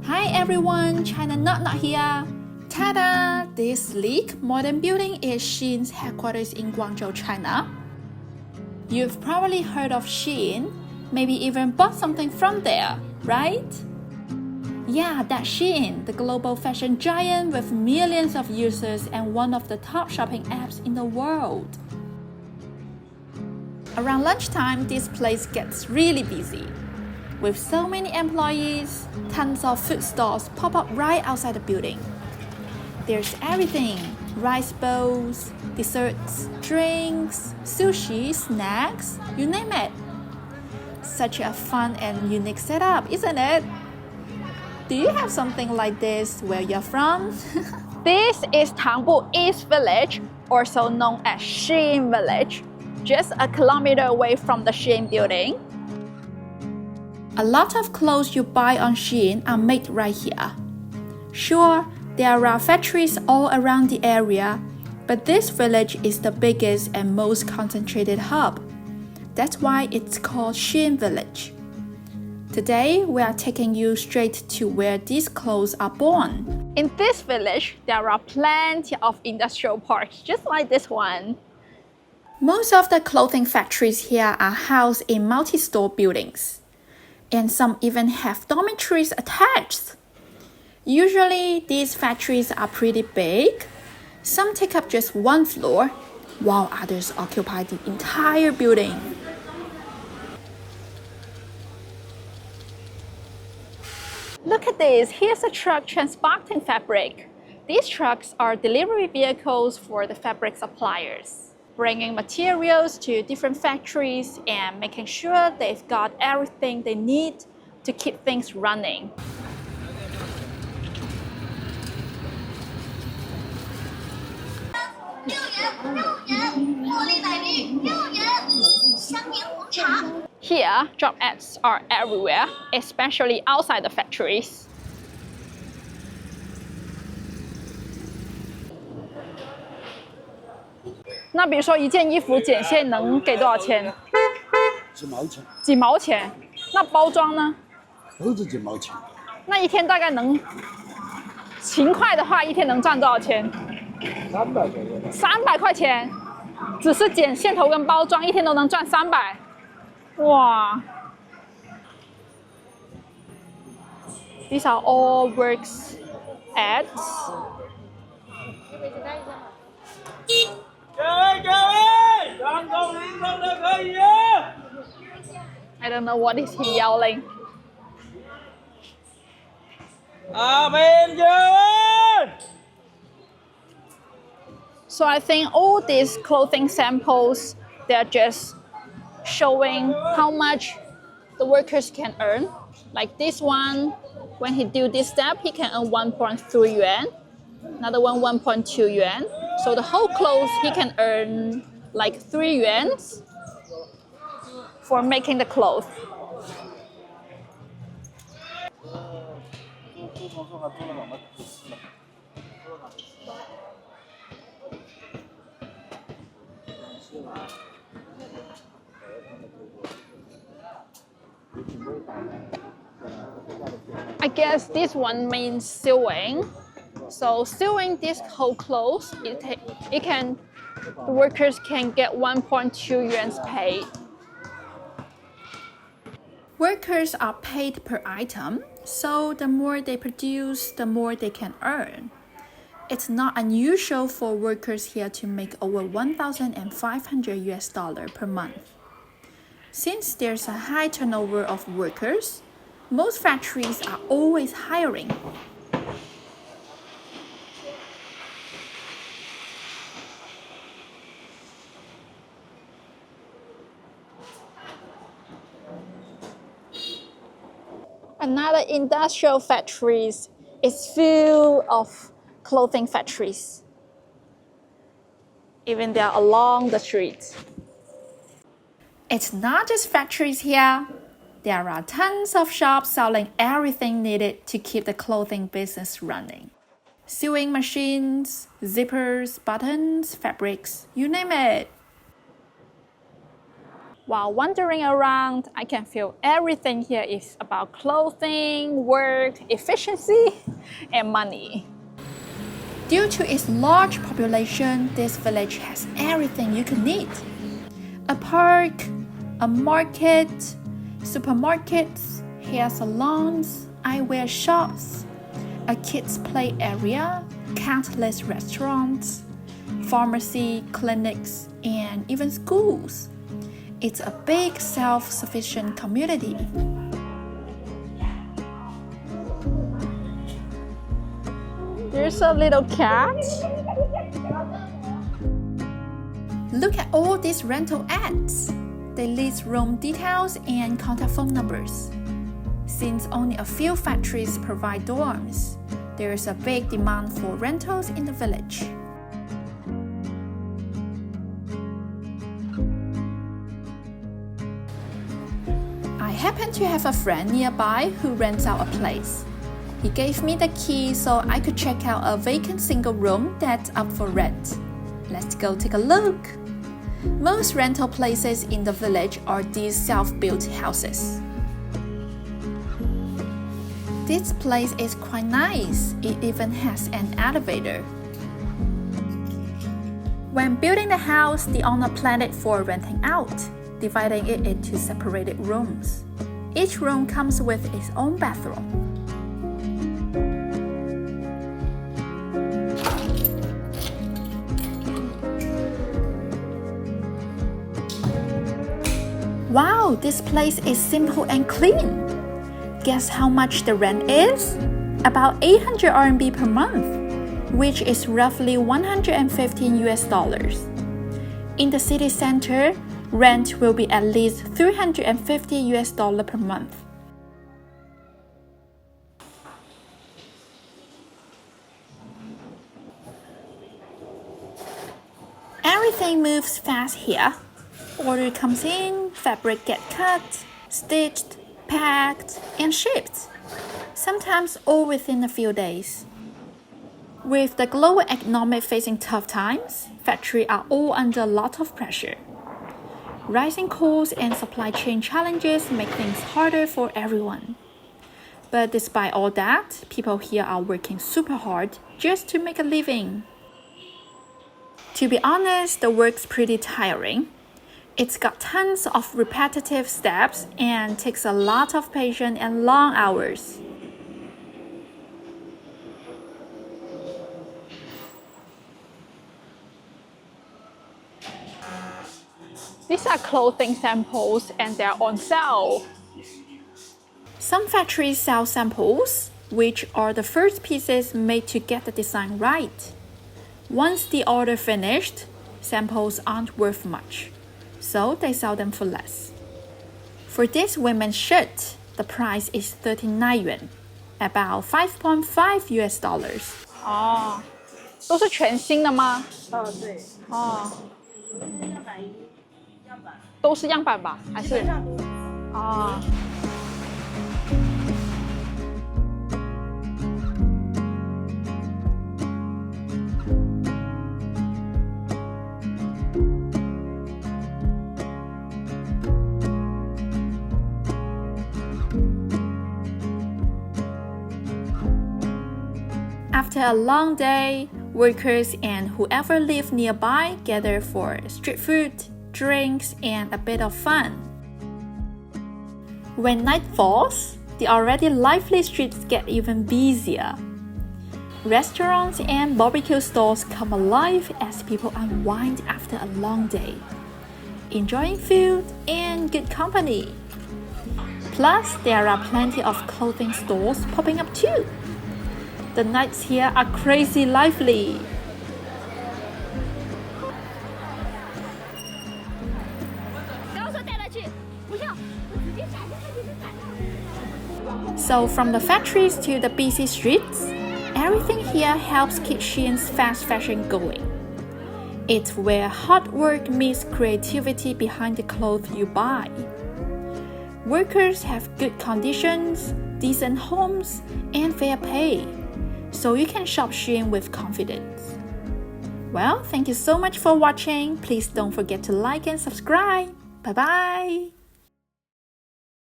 Hi everyone, China Not here. Ta-da! This sleek, modern building is SHEIN's headquarters in Guangzhou, China. You've probably heard of SHEIN, maybe even bought something from there, right? Yeah, that's SHEIN, the global fashion giant with millions of users and one of the top shopping apps in the world. Around lunchtime, this place gets really busy. With so many employees, tons of food stalls pop up right outside the building. There's everything: rice bowls, desserts, drinks, sushi, snacks, you name it. Such a fun and unique setup, isn't it? Do you have something like this where you're from? This is Tangbu East Village, also known as SHEIN Village, just a kilometer away from the SHEIN building. A lot of clothes you buy on SHEIN are made right here. Sure, there are factories all around the area, but this village is the biggest and most concentrated hub. That's why it's called SHEIN Village. Today, we are taking you straight to where these clothes are born. In this village, there are plenty of industrial parks, just like this one. Most of the clothing factories here are housed in multi-store buildings, and some even have dormitories attached. Usually, these factories are pretty big. Some take up just one floor, while others occupy the entire building. Look at this, here's a truck transporting fabric. These trucks are delivery vehicles for the fabric suppliers, bringing materials to different factories and making sure they've got everything they need to keep things running. Here, job ads are everywhere, especially outside the factories.那比如说一件衣服剪线能给多少钱？几毛钱。几毛钱？那包装呢？都是几毛钱。那一天大概能勤快的话，一天能赚多少钱300左右。300块钱，只是剪线头跟包装，一天都能赚300。哇 ！These are all works ads. 各位，员工领导的可以。I don't know what is he yelling. So I think all these clothing samples, they're just showing how much the workers can earn. Like this one, when he do this step, he can earn 1.3 yuan. Another one, 1.2 yuan. So the whole clothes, he can earn like 3 yuan for making the clothes. I guess this one means sewing. So sewing this whole clothes, the workers can get 1.2 yuan paid. Workers are paid per item, so the more they produce, the more they can earn. It's not unusual for workers here to make over 1,500 US dollars per month. Since there's a high turnover of workers, most factories are always hiring. Another industrial factories is full of clothing factories. Even they're along the street. It's not just factories here. There are tons of shops selling everything needed to keep the clothing business running. Sewing machines, zippers, buttons, fabrics, you name it. While wandering around, I can feel everything here is about clothing, work, efficiency, and money. Due to its large population, this village has everything you could need. A park, a market, supermarkets, hair salons, eyewear shops, a kids' play area, countless restaurants, pharmacy, clinics, and even schools. It's a big self-sufficient community. There's a little cat. Look at all these rental ads. They list room details and contact phone numbers. Since only a few factories provide dorms, there is a big demand for rentals in the village. I happen to have a friend nearby who rents out a place. He gave me the key so I could check out a vacant single room that's up for rent. Let's go take a look. Most rental places in the village are these self-built houses. This place is quite nice. It even has an elevator. When building the house, the owner planned it for renting out, dividing it into separated rooms. Each room comes with its own bathroom. Wow, this place is simple and clean. Guess how much the rent is? About 800 RMB per month, which is roughly 115 US dollars. In the city center, rent will be at least 350 US dollar per month. Everything moves fast here. Order comes in, fabric gets cut, stitched, packed, and shipped. Sometimes all within a few days. With the global economy facing tough times, factories are all under a lot of pressure. Rising costs and supply chain challenges make things harder for everyone. But despite all that, people here are working super hard just to make a living. To be honest, the work's pretty tiring. It's got tons of repetitive steps and takes a lot of patience and long hours. These are clothing samples and they're on sale. Some factories sell samples, which are the first pieces made to get the design right. Once the order finished, samples aren't worth much, so they sell them for less. For this women's shirt, the price is 39 yuan, about 5.5 US dollars. 哦，都是全新的吗？对。哦，样板衣，样板。都是样板吧？还是？哦。After a long day, workers and whoever live nearby gather for street food, drinks, and a bit of fun. When night falls, the already lively streets get even busier. Restaurants and barbecue stalls come alive as people unwind after a long day, enjoying food and good company. Plus, there are plenty of clothing stores popping up too. The nights here are crazy lively. So from the factories to the busy streets, everything here helps keep SHEIN's fast fashion going. It's where hard work meets creativity behind the clothes you buy. Workers have good conditions, decent homes, and fair pay, so you can shop SHEIN with confidence. Well, thank you so much for watching. Please don't forget to like and subscribe. 拜拜。